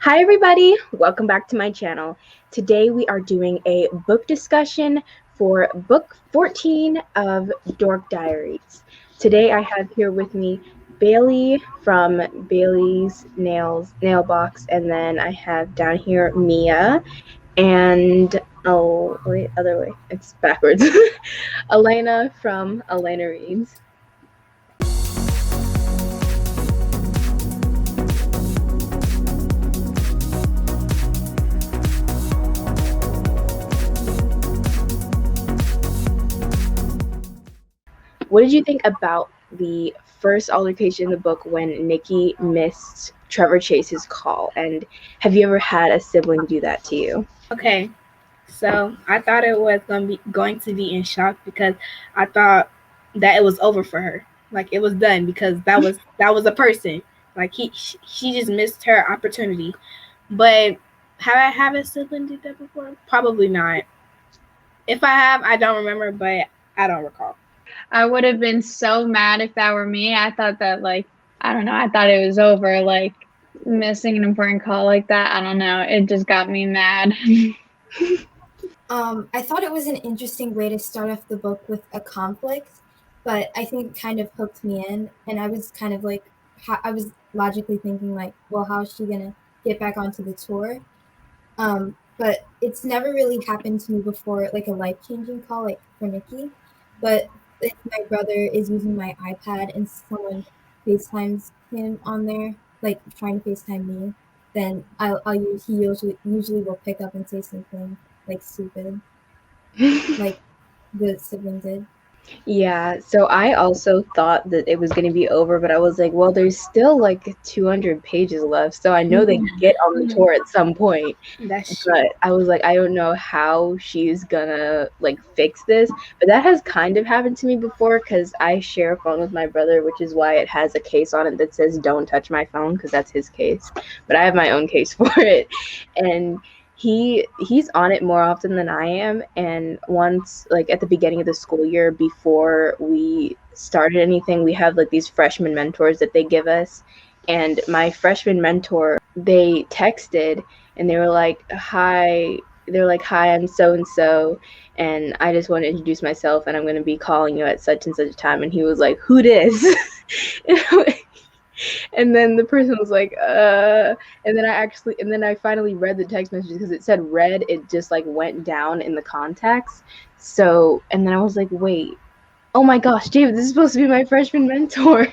Hi everybody, welcome back to my channel. Today we are doing a book discussion for book 14 of Dork Diaries. Today I have here with me Baillee from Baillee's Nail Box, and then I have down here Mia and oh wait, other way, it's backwards. Elena from Elena Reads. What did you think about the first altercation in the book when Nikki missed Trevor Chase's call? And have you ever had a sibling do that to you? Okay, so I thought it was going to be in shock because I thought that it was over for her. Like it was done because that was a person. Like she just missed her opportunity. But have I had a sibling do that before? Probably not. If I have, I don't remember, but I don't recall. I would have been so mad if that were me. I thought that, I don't know, I thought it was over. Like, missing an important call like that, I don't know. It just got me mad. I thought it was an interesting way to start off the book with a conflict, but I think it kind of hooked me in, and I was kind of like, I was logically thinking like, well, how is she gonna get back onto the tour? But it's never really happened to me before, like a life-changing call, like for Nikki. But if my brother is using my iPad and someone FaceTimes him on there, like trying to FaceTime me, then he usually will pick up and say something like stupid, like the sibling did. Yeah, so I also thought that it was going to be over, but I was like, well, there's still like 200 pages left, so I know they get on the tour at some point. That's true. But I was like, I don't know how she's gonna like fix this. But that has kind of happened to me before because I share a phone with my brother, which is why it has a case on it that says "Don't touch my phone" because that's his case. But I have my own case for it, and he's on it more often than I am. And once, like at the beginning of the school year, before we started anything, we have like these freshman mentors that they give us. And my freshman mentor, they texted and they were like, "Hi." They're like, "Hi, I'm so and so, and I just want to introduce myself, and I'm going to be calling you at such and such a time." And he was like, "Who dis?" And then the person was like, and then I finally read the text message because it said read. It just like went down in the contacts. So, and then I was like, wait, oh my gosh, David, this is supposed to be my freshman mentor.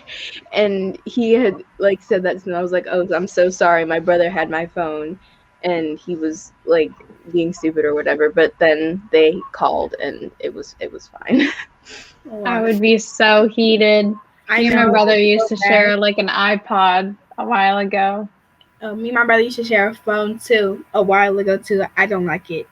And he had like said that to me. I was like, oh, I'm so sorry. My brother had my phone and he was like being stupid or whatever. But then they called and it was fine. I would be so heated. Me and my brother used to share like an iPod a while ago. Me and my brother used to share a phone too a while ago too. I don't like it.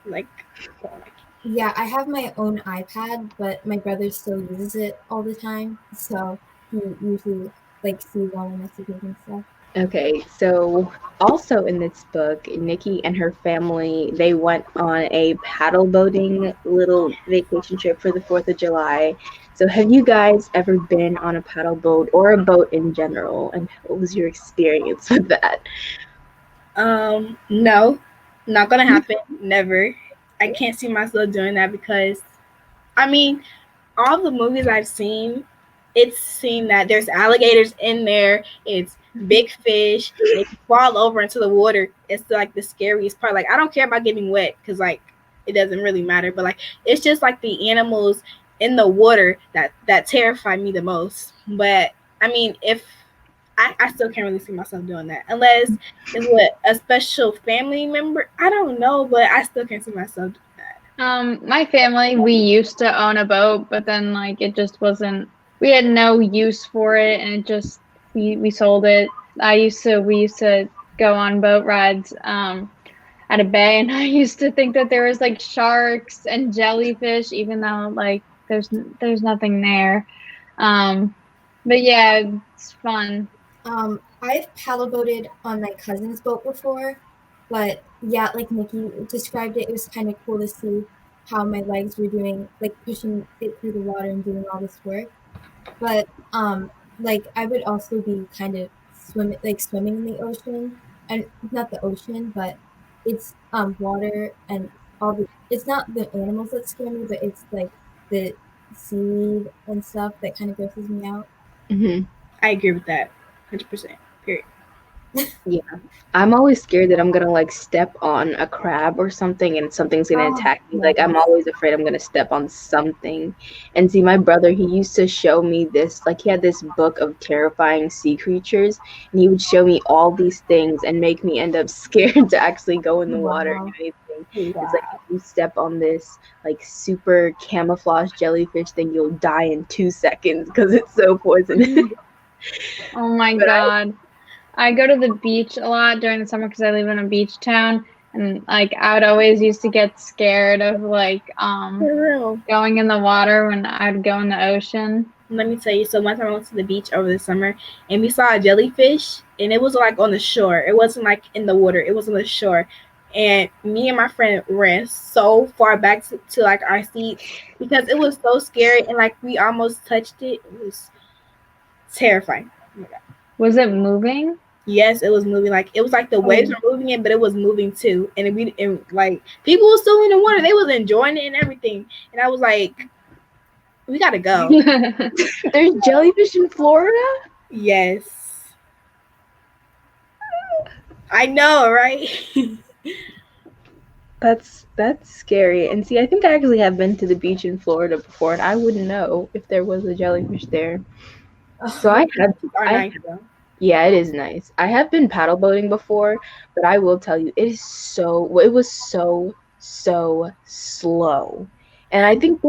Yeah, I have my own iPad, but my brother still uses it all the time, so he usually like sees all the messages and stuff. Okay, so also in this book, Nikki and her family, they went on a paddle boating little vacation trip for the 4th of July. So have you guys ever been on a paddle boat or a boat in general? And what was your experience with that? No, not gonna happen. Never. I can't see myself doing that because, I mean, all the movies I've seen, it's seen that there's alligators in there. It's big fish. They fall over into the water. It's like the scariest part. Like I don't care about getting wet because like it doesn't really matter. But like it's just like the animals in the water that terrify me the most. But I mean, if I still can't really see myself doing that unless it's with a special family member. I don't know, but I still can't see myself doing that. My family, we used to own a boat, but then like it just wasn't. We had no use for it, and it just we sold it. We used to go on boat rides at a bay, and I used to think that there was like sharks and jellyfish, even though like there's nothing there. But yeah, it's fun. I've paddleboated on my cousin's boat before, but yeah, like Nikki described it, it was kind of cool to see how my legs were doing, like pushing it through the water and doing all this work. But like I would also be kind of swimming in the ocean, and not the ocean, but it's water and all the. It's not the animals that scare me, but it's like the seaweed and stuff that kind of grosses me out. Hmm. I agree with that, 100%. Period. Yeah. I'm always scared that I'm gonna like step on a crab or something and something's gonna attack me. Like I'm Yes. always afraid I'm gonna step on something. And see, my brother, he used to show me this, like he had this book of terrifying sea creatures, and he would show me all these things and make me end up scared to actually go in the water and Wow. do anything. It's like if you step on this like super camouflage jellyfish, then you'll die in 2 seconds because it's so poisonous. Oh my But god. I go to the beach a lot during the summer because I live in a beach town, and like I would always used to get scared of like For real. going in the water when I'd go in the ocean. Let me tell you. So one time I went to the beach over the summer, and we saw a jellyfish, and it was like on the shore. It wasn't like in the water. It was on the shore. And me and my friend ran so far back to like our seats because it was so scary, and like we almost touched it. It was terrifying. Oh my God. Was it moving? Yes, it was moving. Like it was like the waves were moving it, but it was moving too. And like people were still in the water. They was enjoying it and everything. And I was like, we gotta go. there's jellyfish in Florida? Yes. I know, right? That's scary. And see, I think I actually have been to the beach in Florida before, and I wouldn't know if there was a jellyfish there. So I have, Are I nice though. yeah, it is nice. I have been paddle boating before, but I will tell you, it was so slow. And I think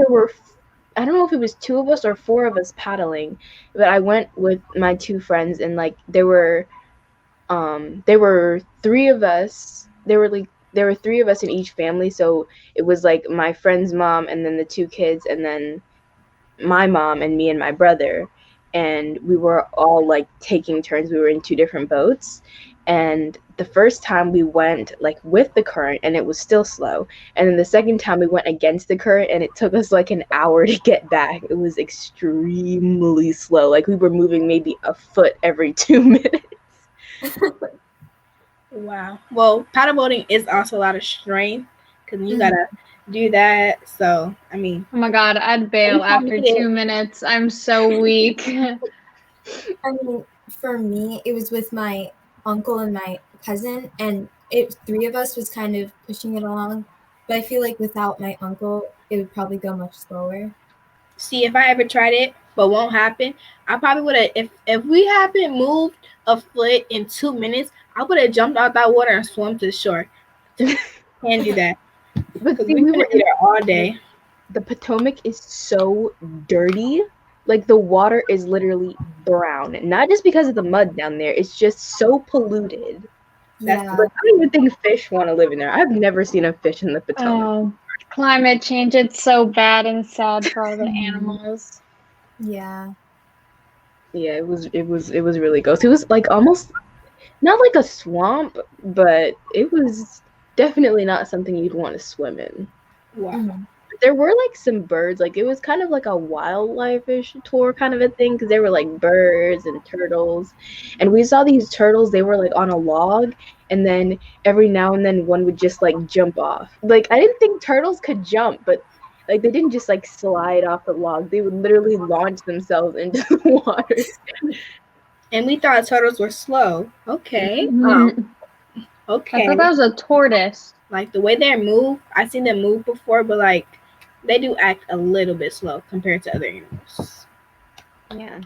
I don't know if it was two of us or four of us paddling, but I went with my two friends, and like there were three of us. There were three of us in each family, so it was like my friend's mom and then the two kids and then my mom and me and my brother, and we were all like taking turns. We were in two different boats, and the first time we went like with the current and it was still slow, and then the second time we went against the current and it took us like an hour to get back. It was extremely slow. Like we were moving maybe a foot every 2 minutes. Wow. Well, paddleboating is also a lot of strength because you Mhm. gotta do that. So I mean, Oh my god, I'd bail anytime after you get 2 minutes. I'm so weak. I mean, for me, it was with my uncle and my cousin, and three of us was kind of pushing it along. But I feel like without my uncle, it would probably go much slower. see if I ever tried it, but won't happen. I probably would have if we hadn't moved a foot in 2 minutes. I would have jumped out that water and swum to the shore. Can't do that But because see, we we could were be there all day. the Potomac is so dirty. Like the water is literally brown. Not just because of the mud down there, it's just so polluted. That's Yeah, Like I don't even think fish want to live in there. I've never seen a fish in the Potomac. Oh, climate change, it's so bad and sad for all the Mhm. animals. yeah. Yeah, it was really gross. It was like almost not like a swamp, but it was definitely not something you'd want to swim in. wow. Mhm. There were like some birds, like it was kind of like a wildlife-ish tour kind of a thing because there were like birds and turtles, and we saw these turtles. They were like on a log, and then every now and then one would just like jump off. Like I didn't think turtles could jump, but like they didn't just like slide off the log. They would literally launch themselves into the water. And we thought turtles were slow. Okay. I Okay. thought that was a tortoise. Like the way they move, I've seen them move before, but like they do act a little bit slow compared to other animals. Yeah.